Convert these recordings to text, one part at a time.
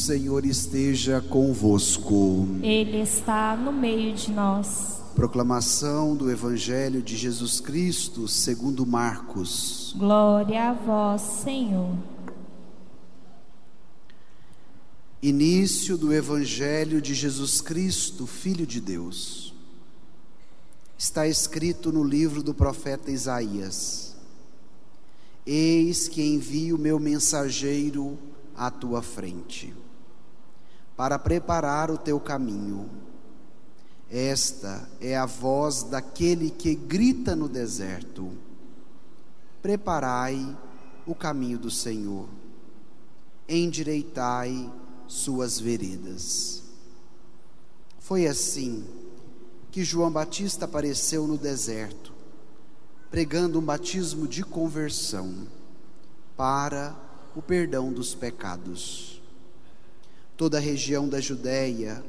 Senhor esteja convosco. Ele está no meio de nós. Proclamação do Evangelho de Jesus Cristo segundo Marcos. Glória a vós, Senhor. Início do Evangelho de Jesus Cristo, Filho de Deus. Está escrito no livro do profeta Isaías: Eis que envio meu mensageiro à tua frente, para preparar o teu caminho. Esta é a voz daquele que grita no deserto: preparai o caminho do Senhor, endireitai suas veredas. Foi assim que João Batista apareceu no deserto, pregando um batismo de conversão para o perdão dos pecados. Toda a região da Judéia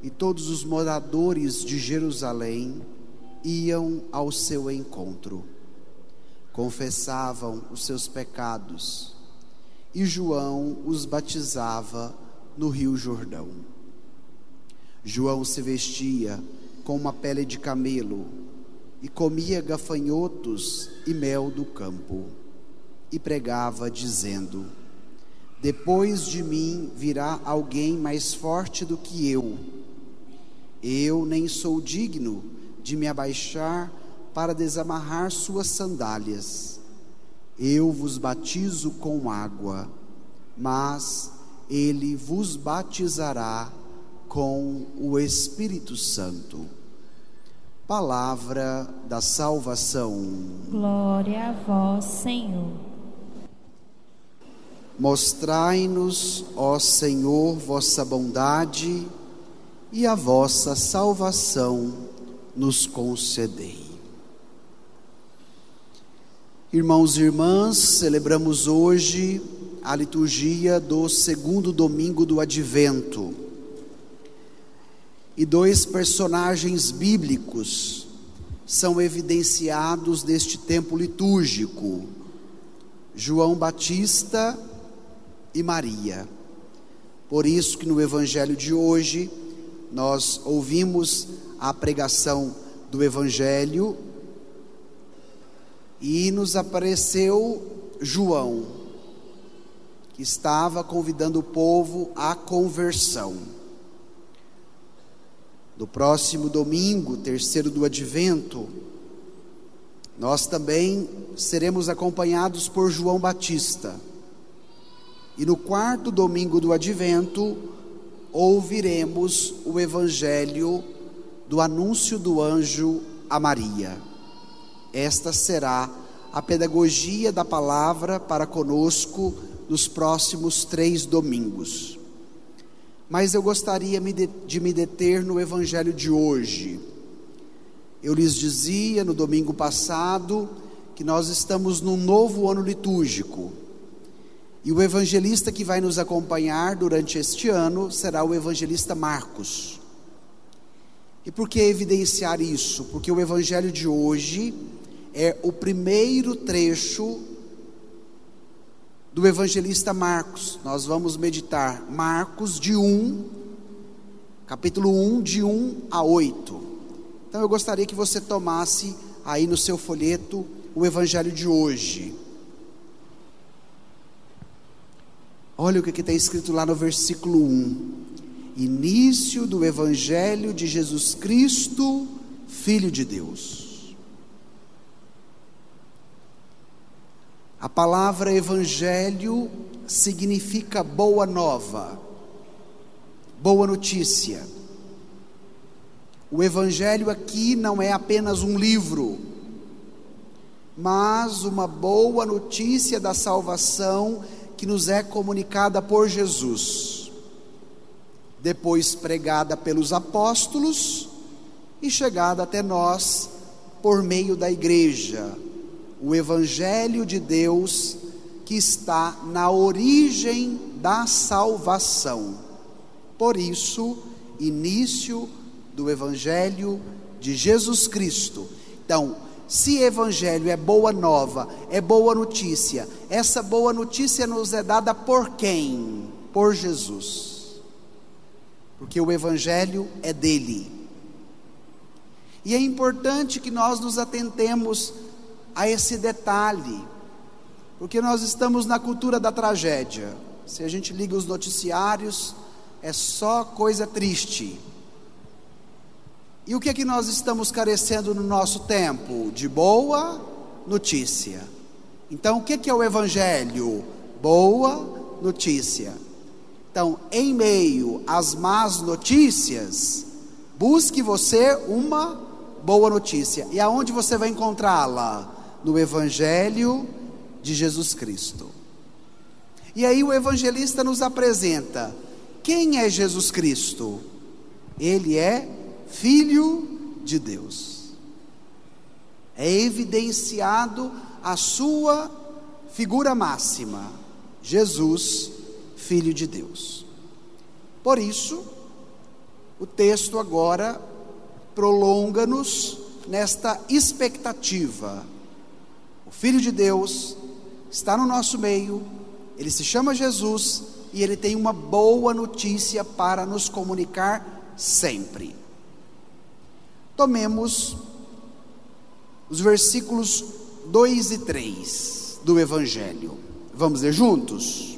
e todos os moradores de Jerusalém iam ao seu encontro, confessavam os seus pecados, e João os batizava no Rio Jordão. João se vestia com uma pele de camelo e comia gafanhotos e mel do campo, e pregava dizendo: depois de mim virá alguém mais forte do que eu nem sou digno de me abaixar para desamarrar suas sandálias. Eu vos batizo com água, mas ele vos batizará com o Espírito Santo. Palavra da salvação. Glória a vós, Senhor. Mostrai-nos, ó Senhor, vossa bondade, e a vossa salvação nos concedei. Irmãos e irmãs, celebramos hoje a liturgia do segundo domingo do Advento. E dois personagens bíblicos são evidenciados neste tempo litúrgico: João Batista e Maria. Por isso que no Evangelho de hoje nós ouvimos a pregação do Evangelho e nos apareceu João, que estava convidando o povo à conversão. No próximo domingo, terceiro do Advento, nós também seremos acompanhados por João Batista. E no quarto domingo do Advento, ouviremos o Evangelho do anúncio do anjo a Maria. Esta será a pedagogia da palavra para conosco nos próximos 3 domingos. Mas eu gostaria de me deter no Evangelho de hoje. Eu lhes dizia no domingo passado que nós estamos num novo ano litúrgico. E o evangelista que vai nos acompanhar durante este ano será o evangelista Marcos. E por que evidenciar isso? Porque o Evangelho de hoje é o primeiro trecho do evangelista Marcos. Nós vamos meditar Marcos capítulo 1, de 1 a 8. Então eu gostaria que você tomasse aí no seu folheto o Evangelho de hoje. Olha o que está escrito lá no versículo 1. Início do Evangelho de Jesus Cristo, Filho de Deus. A palavra Evangelho significa boa nova, boa notícia. O Evangelho aqui não é apenas um livro, mas uma boa notícia da salvação que nos é comunicada por Jesus, depois pregada pelos apóstolos e chegada até nós por meio da igreja. O Evangelho de Deus que está na origem da salvação. Por isso, início do Evangelho de Jesus Cristo. Então, se Evangelho é boa nova, é boa notícia, essa boa notícia nos é dada por quem? Por Jesus. porque o Evangelho é dele. E é importante que nós nos atentemos a esse detalhe, porque nós estamos na cultura da tragédia. Se a gente liga os noticiários, é só coisa triste. E o que é que nós estamos carecendo no nosso tempo? De boa notícia. Então, o que é o Evangelho? Boa notícia. Então, em meio às más notícias, busque você uma boa notícia. E aonde você vai encontrá-la? No Evangelho de Jesus Cristo. E aí o evangelista nos apresenta: quem é Jesus Cristo? Ele é Filho de Deus. É evidenciado a sua figura máxima: Jesus, Filho de Deus. Por isso, o texto agora prolonga-nos nesta expectativa. O Filho de Deus está no nosso meio, ele se chama Jesus e ele tem uma boa notícia para nos comunicar sempre. Tomemos os versículos 2 e 3 do Evangelho. Vamos ler juntos?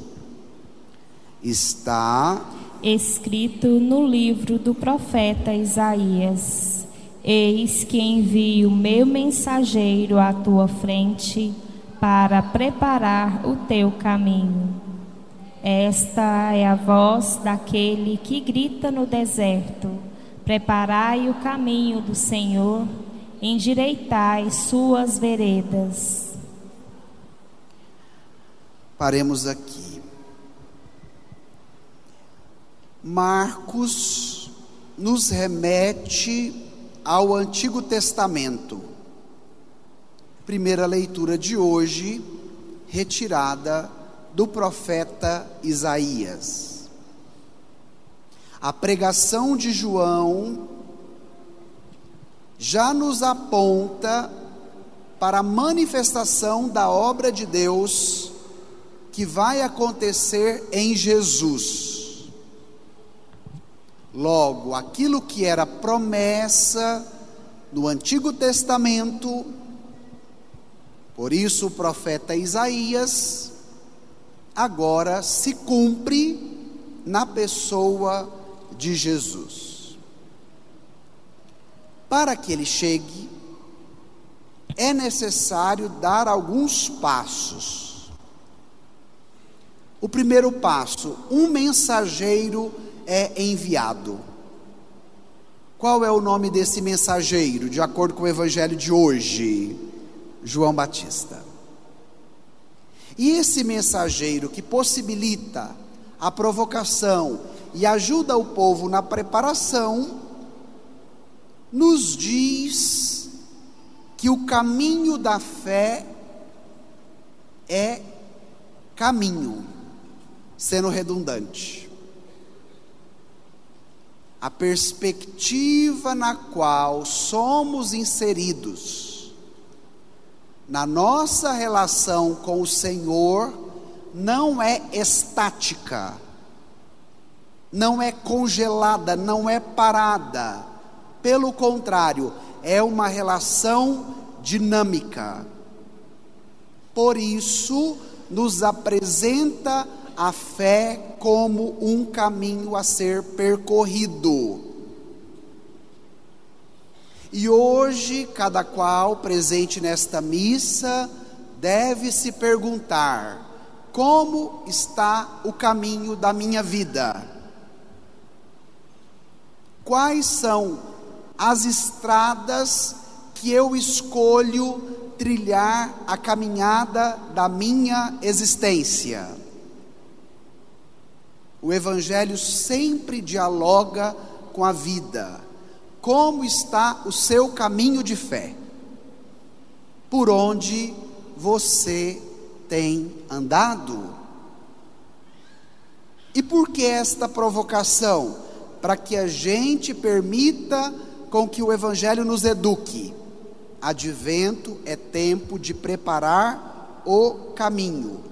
Está escrito no livro do profeta Isaías: eis que envio o meu mensageiro à tua frente para preparar o teu caminho. Esta é a voz daquele que grita no deserto: preparai o caminho do Senhor, endireitai suas veredas. Paremos aqui. Marcos nos remete ao Antigo Testamento. Primeira leitura de hoje, retirada do profeta Isaías. A pregação de João já nos aponta para a manifestação da obra de Deus que vai acontecer em Jesus. Logo, aquilo que era promessa no Antigo Testamento, por isso o profeta Isaías, agora se cumpre na pessoa de Jesus. Para que ele chegue, é necessário dar alguns passos. O primeiro passo: um mensageiro é enviado. Qual é o nome desse mensageiro, de acordo com o evangelho de hoje? João Batista. E esse mensageiro que possibilita a provocação e ajuda o povo na preparação, nos diz que o caminho da fé é caminho, sendo redundante. A perspectiva na qual somos inseridos na nossa relação com o Senhor não é estática, não é congelada, não é parada. Pelo contrário, é uma relação dinâmica. Por isso, nos apresenta a fé como um caminho a ser percorrido. E hoje, cada qual presente nesta missa deve se perguntar: como está o caminho da minha vida? Quais são as estradas que eu escolho trilhar a caminhada da minha existência? O Evangelho sempre dialoga com a vida. Como está o seu caminho de fé? Por onde você tem andado? E por que esta provocação? Para que a gente permita com que o Evangelho nos eduque. Advento é tempo de preparar o caminho.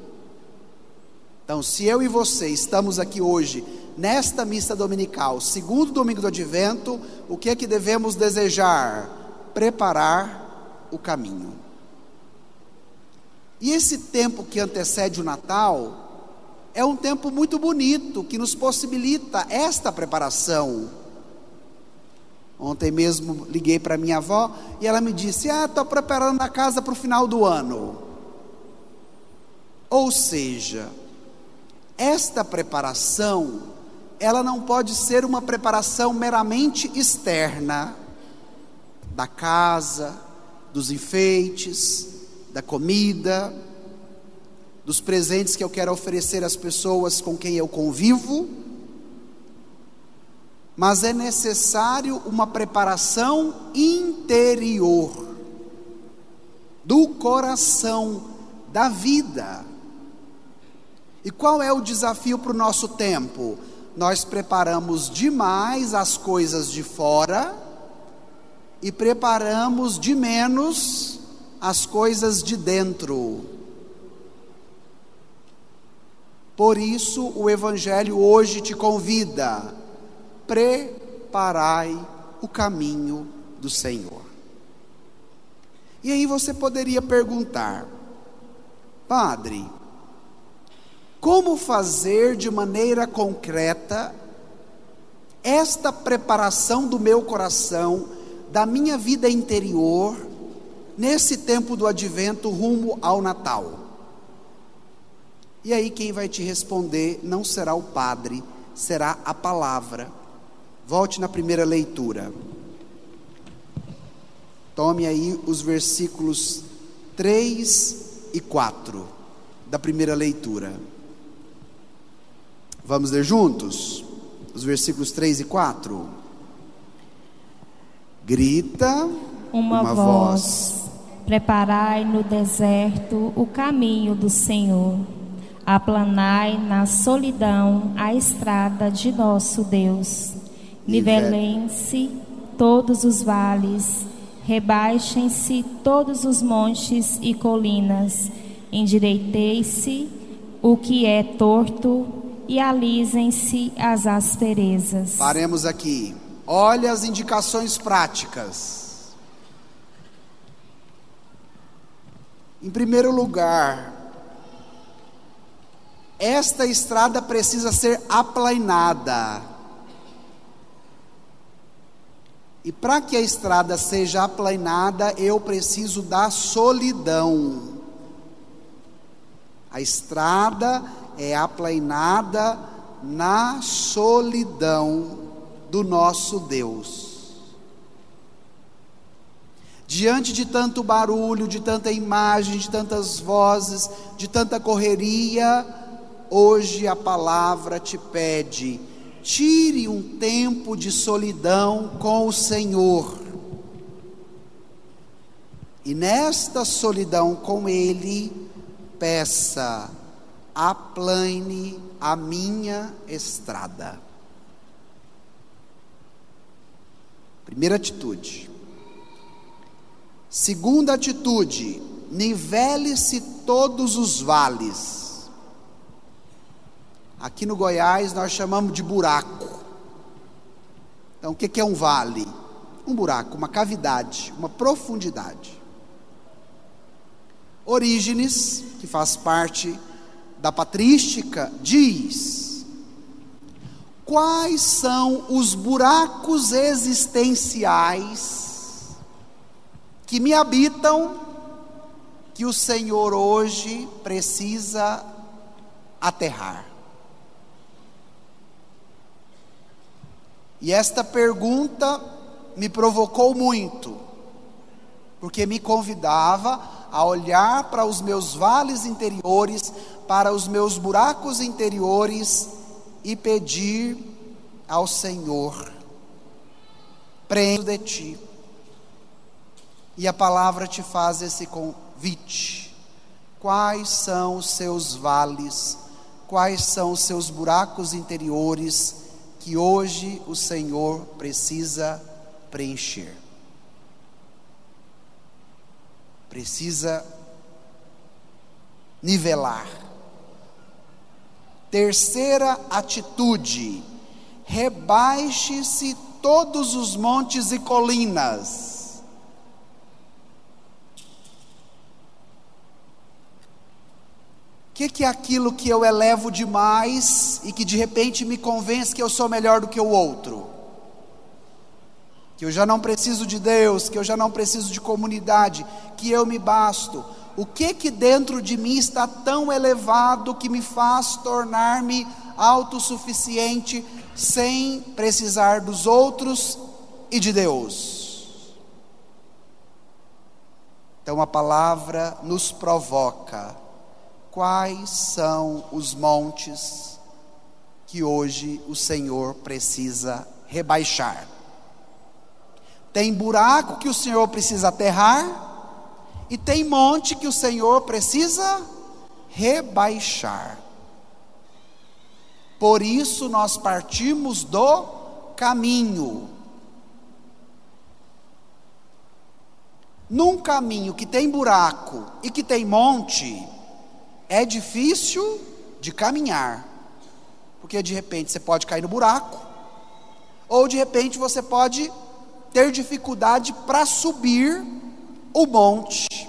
Então, se eu e você estamos aqui hoje nesta missa dominical, segundo domingo do Advento, o que é que devemos desejar? Preparar o caminho. E esse tempo que antecede o Natal é um tempo muito bonito, que nos possibilita esta preparação. Ontem mesmo liguei para minha avó e ela me disse: estou preparando a casa para o final do ano. Ou seja, esta preparação, ela não pode ser uma preparação meramente externa, da casa, dos enfeites, da comida, dos presentes que eu quero oferecer às pessoas com quem eu convivo, mas é necessário uma preparação interior, do coração, da vida. E qual é o desafio para o nosso tempo? Nós preparamos demais as coisas de fora e preparamos de menos as coisas de dentro. Por isso o Evangelho hoje te convida: preparai o caminho do Senhor. E aí você poderia perguntar: Padre, como fazer de maneira concreta esta preparação do meu coração, da minha vida interior, nesse tempo do Advento rumo ao Natal? E aí quem vai te responder não será o padre, será a palavra. Volte na primeira leitura. Tome aí os versículos 3 e 4 da primeira leitura. Vamos ler juntos? Os versículos 3 e 4. Grita uma voz: preparai no deserto o caminho do Senhor, aplanai na solidão a estrada de nosso Deus. Nivelem-se todos os vales, rebaixem-se todos os montes e colinas, endireitei-se o que é torto e alisem-se as asperezas. Paremos aqui. Olha as indicações práticas. Em primeiro lugar, esta estrada precisa ser aplainada. E para que a estrada seja aplainada, eu preciso da solidão. A estrada é aplainada na solidão do nosso Deus. Diante de tanto barulho, de tanta imagem, de tantas vozes, de tanta correria, hoje a palavra te pede: tire um tempo de solidão com o Senhor. E nesta solidão com Ele, peça: aplane a minha estrada. Primeira atitude. Segunda atitude: nivele-se todos os vales. Aqui no Goiás nós chamamos de buraco. Então o que é um vale? Um buraco, uma cavidade, uma profundidade. Orígenes, que faz parte da patrística, diz: quais são os buracos existenciais que me habitam, que o Senhor hoje precisa aterrar? E esta pergunta me provocou muito, porque me convidava a olhar para os meus vales interiores, para os meus buracos interiores, e pedir ao Senhor: prendo de ti. E a palavra te faz esse convite. Quais são os seus vales, quais são os seus buracos interiores que hoje o Senhor precisa preencher? Precisa nivelar. Terceira atitude: rebaixe-se todos os montes e colinas. O que é aquilo que eu elevo demais e que de repente me convence que eu sou melhor do que o outro? Que eu já não preciso de Deus, que eu já não preciso de comunidade, que eu me basto. O que dentro de mim está tão elevado que me faz tornar-me autossuficiente sem precisar dos outros e de Deus? Então a palavra nos provoca. Quais são os montes que hoje o Senhor precisa rebaixar? Tem buraco que o Senhor precisa aterrar, e tem monte que o Senhor precisa rebaixar. Por isso nós partimos do caminho. Num caminho que tem buraco e que tem monte, é difícil de caminhar, porque de repente você pode cair no buraco, ou de repente você pode ter dificuldade para subir o monte.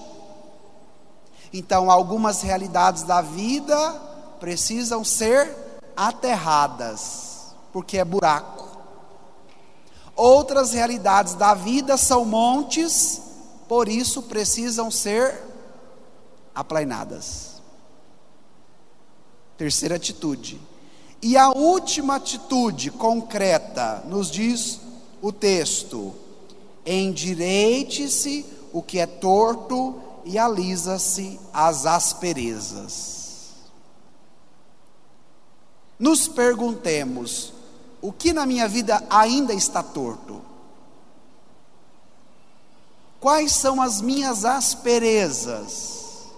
Então algumas realidades da vida precisam ser aterradas, porque é buraco. Outras realidades da vida são montes, por isso precisam ser aplainadas. Terceira atitude. E a última atitude concreta, nos diz o texto: endireite-se o que é torto e alisa-se as asperezas. Nos perguntemos: o que na minha vida ainda está torto? Quais são as minhas asperezas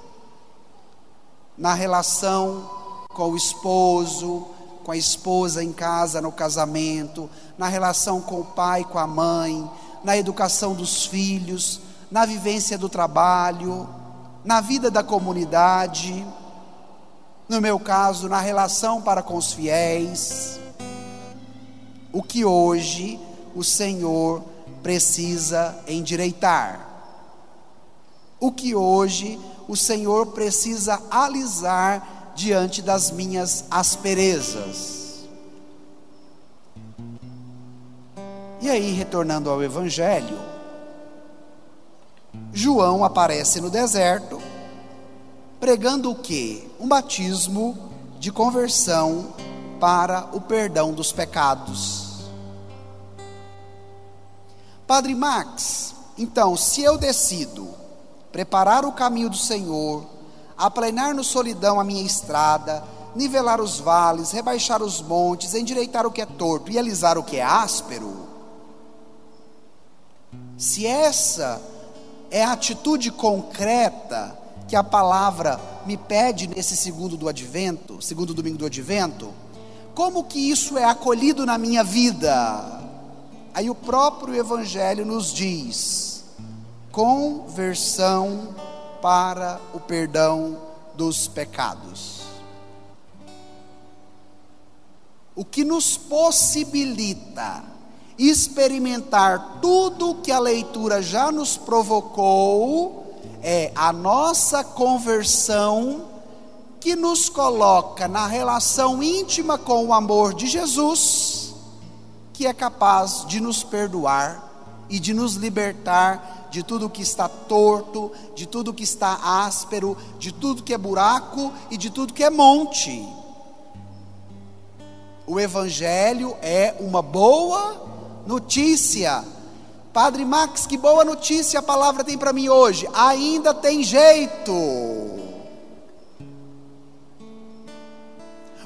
na relação com o esposo, com a esposa em casa, no casamento, na relação com o pai, com a mãe, na educação dos filhos, na vivência do trabalho, na vida da comunidade, no meu caso, na relação para com os fiéis? O que hoje o Senhor precisa endireitar? O que hoje o Senhor precisa alisar diante das minhas asperezas? E aí, retornando ao Evangelho, João aparece no deserto, pregando o quê? Um batismo de conversão para o perdão dos pecados. Padre Max, então, se eu decido preparar o caminho do Senhor, aplanar no solidão a minha estrada, nivelar os vales, rebaixar os montes, endireitar o que é torto e alisar o que é áspero, se essa é a atitude concreta que a palavra me pede nesse segundo domingo do Advento, como que isso é acolhido na minha vida? Aí o próprio Evangelho nos diz: conversão para o perdão dos pecados. O que nos possibilita experimentar tudo que a leitura já nos provocou é a nossa conversão, que nos coloca na relação íntima com o amor de Jesus, que é capaz de nos perdoar e de nos libertar de tudo que está torto, de tudo que está áspero, de tudo que é buraco e de tudo que é monte. O Evangelho é uma boa notícia. Padre Max, que boa notícia a palavra tem para mim hoje. Ainda tem jeito.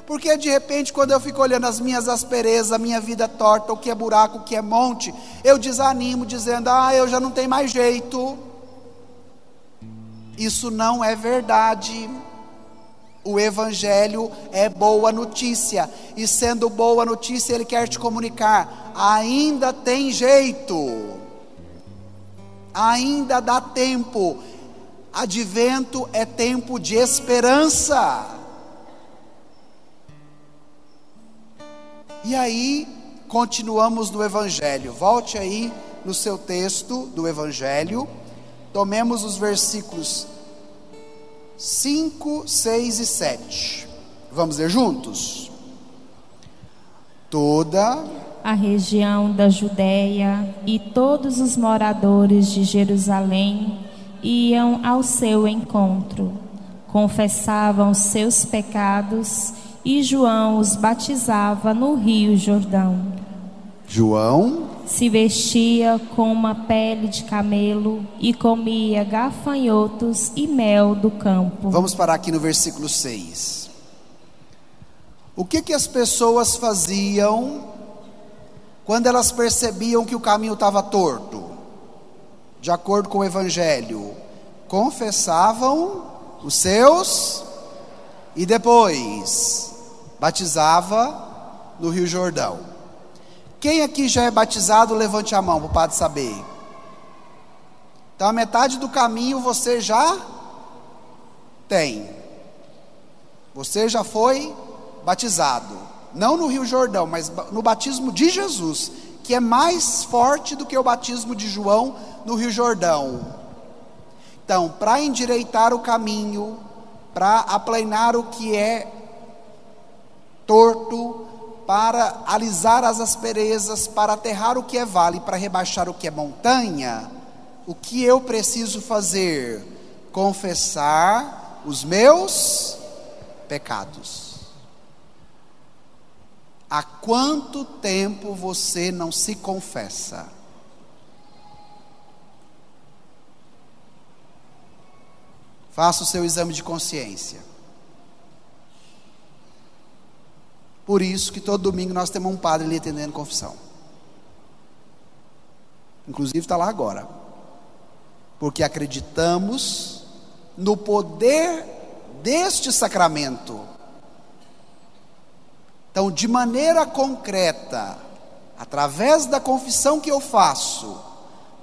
Porque de repente, quando eu fico olhando as minhas asperezas, a minha vida torta, o que é buraco, o que é monte, eu desanimo dizendo: eu já não tenho mais jeito. Isso não é verdade. O Evangelho é boa notícia, e sendo boa notícia, Ele quer te comunicar: ainda tem jeito, ainda dá tempo. Advento é tempo de esperança. E aí, continuamos no Evangelho. Volte aí no seu texto do Evangelho. Tomemos os versículos 5, 6 e 7. Vamos ler juntos? Toda a região da Judéia e todos os moradores de Jerusalém iam ao seu encontro, confessavam seus pecados e João os batizava no Rio Jordão. João se vestia com uma pele de camelo e comia gafanhotos e mel do campo. Vamos parar aqui no versículo 6. O que as pessoas faziam quando elas percebiam que o caminho estava torto? De acordo com o Evangelho, confessavam os seus e depois batizava no Rio Jordão. Quem aqui já é batizado, levante a mão para o padre saber. Então a metade do caminho você já tem. Você já foi batizado. Não no Rio Jordão, mas no batismo de Jesus, que é mais forte do que o batismo de João no Rio Jordão. Então, para endireitar o caminho, para aplanar o que é torto, para alisar as asperezas, para aterrar o que é vale, para rebaixar o que é montanha, o que eu preciso fazer? Confessar os meus pecados. Há quanto tempo você não se confessa? Faça o seu exame de consciência. Por isso que todo domingo nós temos um padre ali atendendo confissão. Inclusive está lá agora. Porque acreditamos no poder deste sacramento. Então, de maneira concreta, através da confissão que eu faço,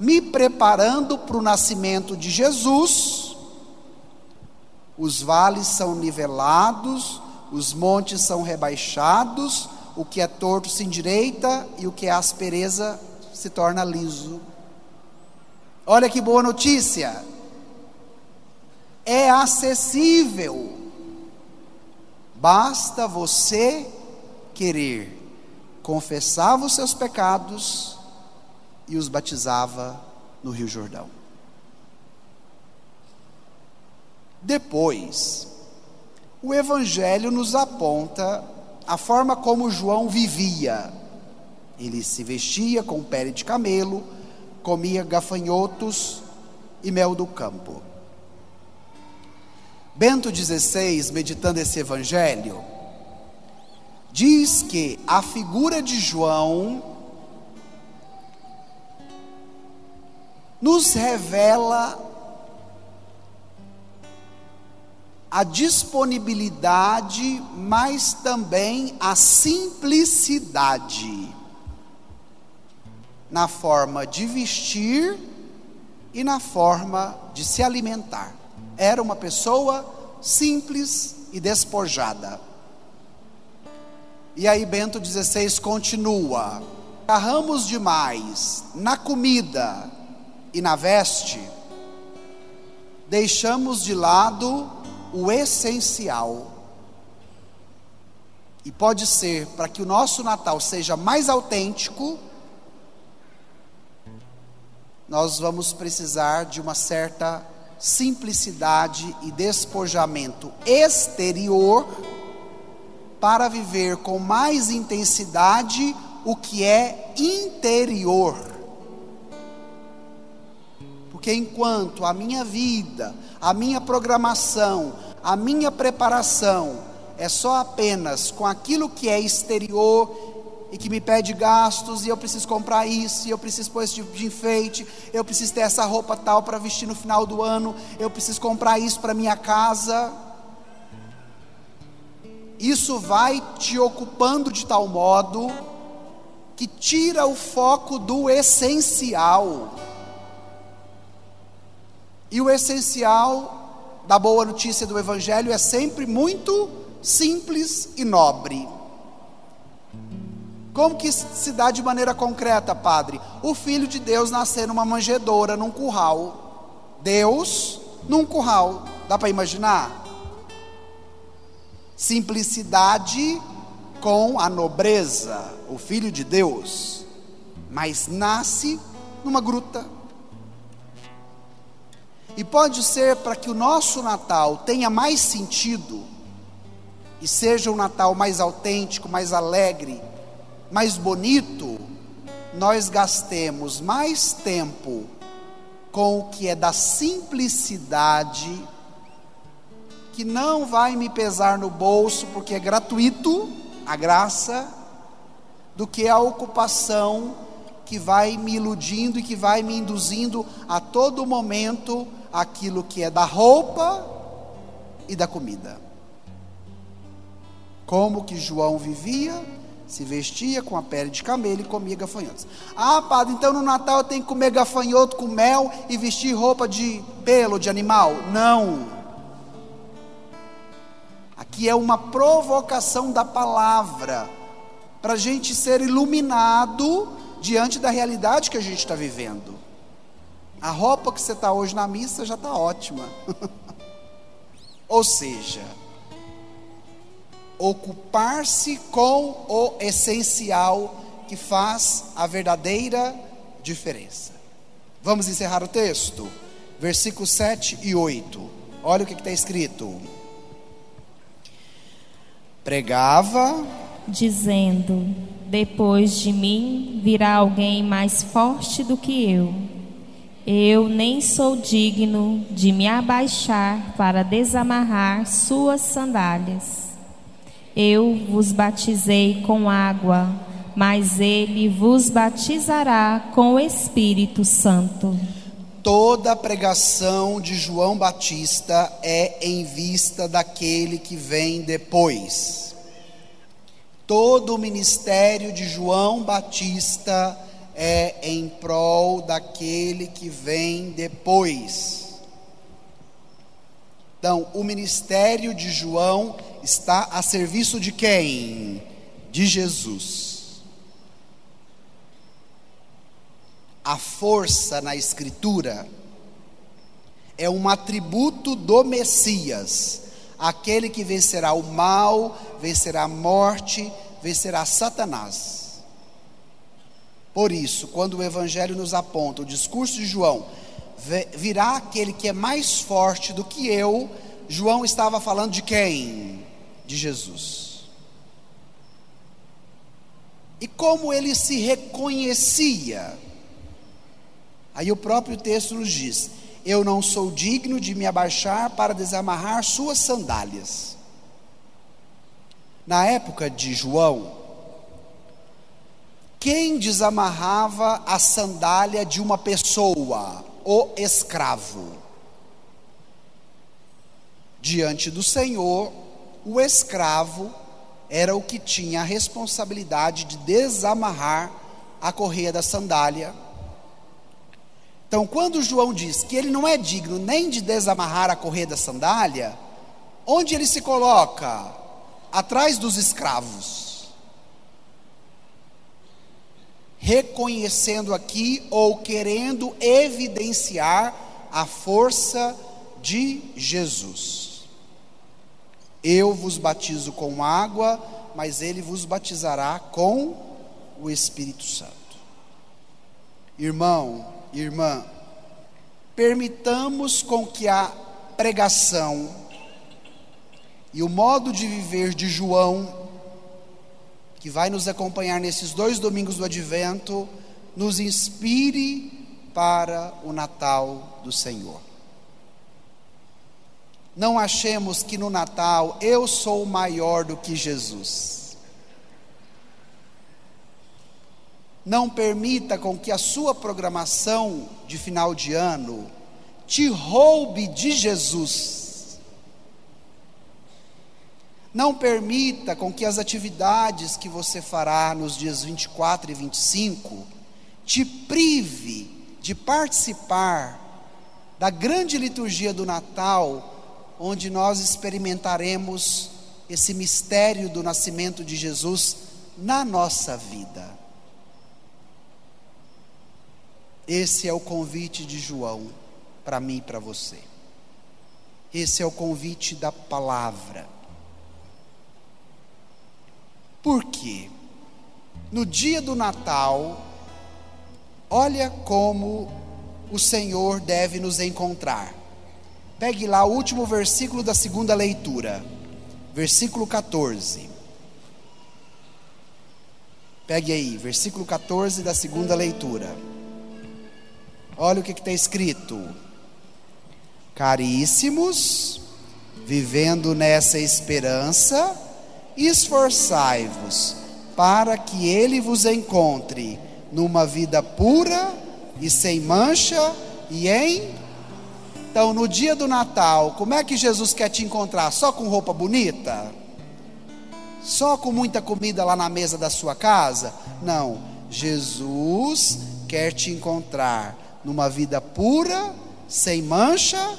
me preparando para o nascimento de Jesus, os vales são nivelados, os montes são rebaixados, o que é torto se endireita e o que é aspereza se torna liso. Olha que boa notícia! É acessível, basta você querer. Confessava os seus pecados e os batizava no Rio Jordão. Depois, o Evangelho nos aponta a forma como João vivia. Ele se vestia com pele de camelo, comia gafanhotos e mel do campo. Bento XVI, meditando esse Evangelho, diz que a figura de João nos revela a disponibilidade, mas também a simplicidade na forma de vestir e na forma de se alimentar. Era uma pessoa simples e despojada. E aí Bento XVI continua: agarramos demais na comida e na veste, deixamos de lado o essencial. E pode ser, para que o nosso Natal seja mais autêntico, nós vamos precisar de uma certa simplicidade e despojamento exterior para viver com mais intensidade o que é interior. Porque enquanto a minha vida, a minha programação, a minha preparação é só apenas com aquilo que é exterior e que me pede gastos, e eu preciso comprar isso, e eu preciso pôr esse tipo de enfeite, eu preciso ter essa roupa tal para vestir no final do ano, eu preciso comprar isso para minha casa, isso vai te ocupando de tal modo que tira o foco do essencial. E o essencial da boa notícia do Evangelho é sempre muito simples e nobre. Como que se dá de maneira concreta, padre? O Filho de Deus nascer numa manjedoura, num curral. Deus num curral. Dá para imaginar? Simplicidade com a nobreza. O Filho de Deus. Mas nasce numa gruta. E pode ser para que o nosso Natal tenha mais sentido e seja um Natal mais autêntico, mais alegre, mais bonito, nós gastemos mais tempo com o que é da simplicidade, que não vai me pesar no bolso, porque é gratuito, a graça, do que a ocupação que vai me iludindo e que vai me induzindo a todo momento aquilo que é da roupa e da comida. Como que João vivia? Se vestia com a pele de camelo e comia gafanhotos. Ah, padre, então no Natal eu tenho que comer gafanhoto com mel e vestir roupa de pelo, de animal? Não. Aqui é uma provocação da palavra, para a gente ser iluminado diante da realidade que a gente está vivendo. A roupa que você está hoje na missa já está ótima. Ou seja, ocupar-se com o essencial que faz a verdadeira diferença. Vamos encerrar o texto? Versículos 7 e 8. Olha o que está escrito. Pregava, dizendo: depois de mim virá alguém mais forte do que eu. Eu nem sou digno de me abaixar para desamarrar suas sandálias. Eu vos batizei com água, mas ele vos batizará com o Espírito Santo. Toda a pregação de João Batista é em vista daquele que vem depois. Todo o ministério de João Batista é em prol daquele que vem depois. Então, o ministério de João está a serviço de quem? De Jesus. A força na Escritura é um atributo do Messias, aquele que vencerá o mal, vencerá a morte, vencerá Satanás. Por isso, quando o Evangelho nos aponta o discurso de João, virá aquele que é mais forte do que eu. João estava falando de quem? De Jesus. E como ele se reconhecia? Aí o próprio texto nos diz: eu não sou digno de me abaixar para desamarrar suas sandálias. Na época de João, quem desamarrava a sandália de uma pessoa? O escravo. Diante do Senhor, o escravo era o que tinha a responsabilidade de desamarrar a correia da sandália. Então, quando João diz que ele não é digno nem de desamarrar a correia da sandália, onde ele se coloca? Atrás dos escravos. Reconhecendo aqui ou querendo evidenciar a força de Jesus. Eu vos batizo com água, mas ele vos batizará com o Espírito Santo. Irmão, irmã, permitamos com que a pregação e o modo de viver de João, que vai nos acompanhar nesses 2 domingos do Advento, nos inspire para o Natal do Senhor. Não achemos que no Natal eu sou maior do que Jesus. Não permita com que a sua programação de final de ano te roube de Jesus. Não permita com que as atividades que você fará nos dias 24 e 25 te prive de participar da grande liturgia do Natal, onde nós experimentaremos esse mistério do nascimento de Jesus na nossa vida. Esse é o convite de João para mim e para você. Esse é o convite da palavra. Por quê? No dia do Natal, olha como o Senhor deve nos encontrar. Pegue lá o último versículo da segunda leitura, versículo 14. Pegue aí, versículo 14 da segunda leitura. Olha o que está escrito: caríssimos, vivendo nessa esperança, esforçai-vos para que Ele vos encontre numa vida pura e sem mancha e em... Então, no dia do Natal, como é que Jesus quer te encontrar? Só com roupa bonita? Só com muita comida lá na mesa da sua casa? Não, Jesus quer te encontrar numa vida pura, sem mancha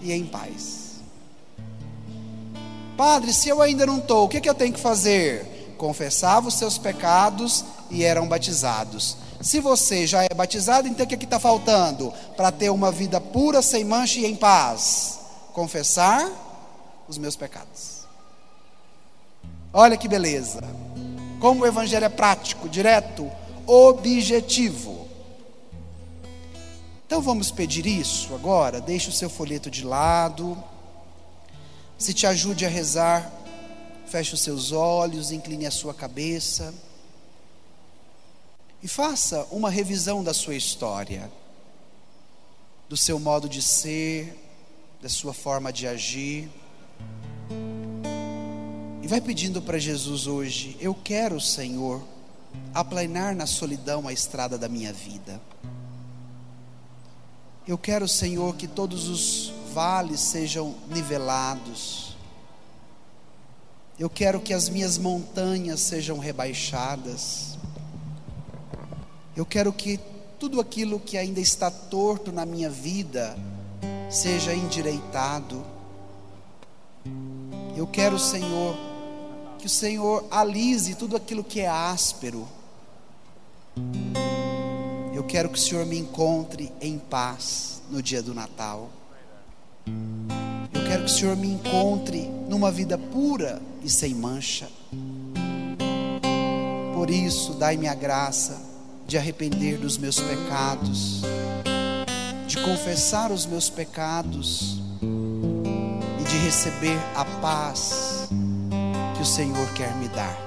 e em paz. Padre, se eu ainda não estou, o que eu tenho que fazer? Confessava os seus pecados e eram batizados. Se você já é batizado, então o que está faltando para ter uma vida pura, sem mancha e em paz? Confessar os meus pecados. Olha que beleza, como o evangelho é prático, direto, objetivo. Então vamos pedir isso agora. Deixe o seu folheto de lado. Se te ajude a rezar, feche os seus olhos, incline a sua cabeça e faça uma revisão da sua história, do seu modo de ser, da sua forma de agir. E vai pedindo para Jesus hoje: eu quero, Senhor, aplanar na solidão a estrada da minha vida. Eu quero, Senhor, que todos os vales sejam nivelados. Eu quero que as minhas montanhas sejam rebaixadas. Eu quero que tudo aquilo que ainda está torto na minha vida seja endireitado. Eu quero, Senhor, que o Senhor alise tudo aquilo que é áspero. Eu quero que o Senhor me encontre em paz no dia do Natal. Eu quero que o Senhor me encontre numa vida pura e sem mancha. Por isso, dai-me a graça de arrepender dos meus pecados, de confessar os meus pecados e de receber a paz que o Senhor quer me dar.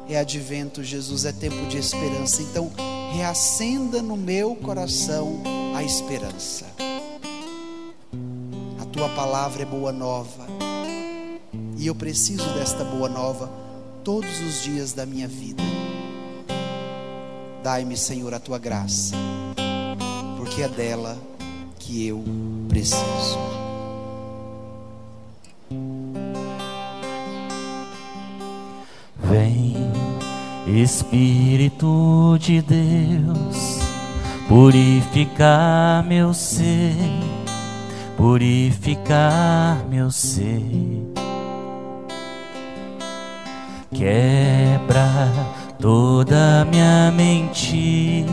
É advento, Jesus, é tempo de esperança. Então reacenda no meu coração a esperança. A tua palavra é boa nova, e eu preciso desta boa nova todos os dias da minha vida. Dai-me, Senhor, a tua graça, porque é dela que eu preciso. Vem, Espírito de Deus, purificar meu ser, purificar meu ser. Quebra toda minha mentira,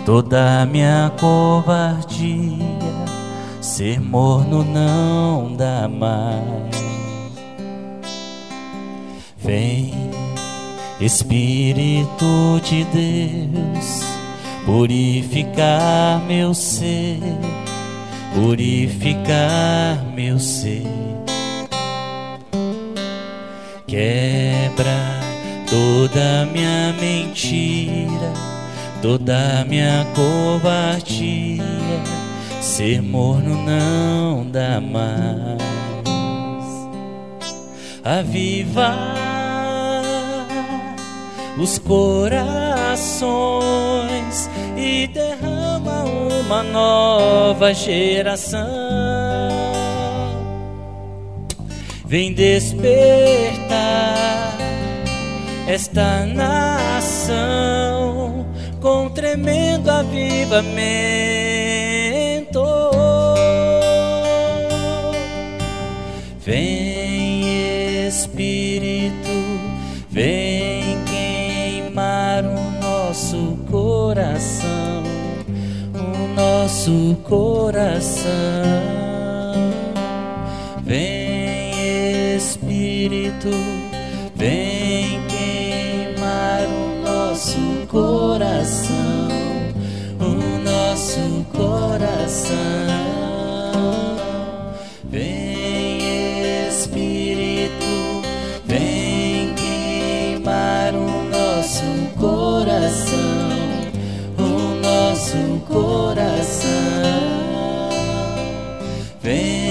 toda minha covardia. Ser morno não dá mais. Vem, Espírito de Deus, purificar meu ser, purificar meu ser. Quebra toda minha mentira, toda minha covardia. Ser morno não dá mais. Aviva os corações e derrama uma nova geração. Vem despertar esta nação com tremendo avivamento. Vem, Espírito nosso coração, o nosso coração. Vem Espírito, vem queimar o nosso coração, o nosso coração. Vem Espírito, vem queimar o nosso coração, o nosso coração. Vem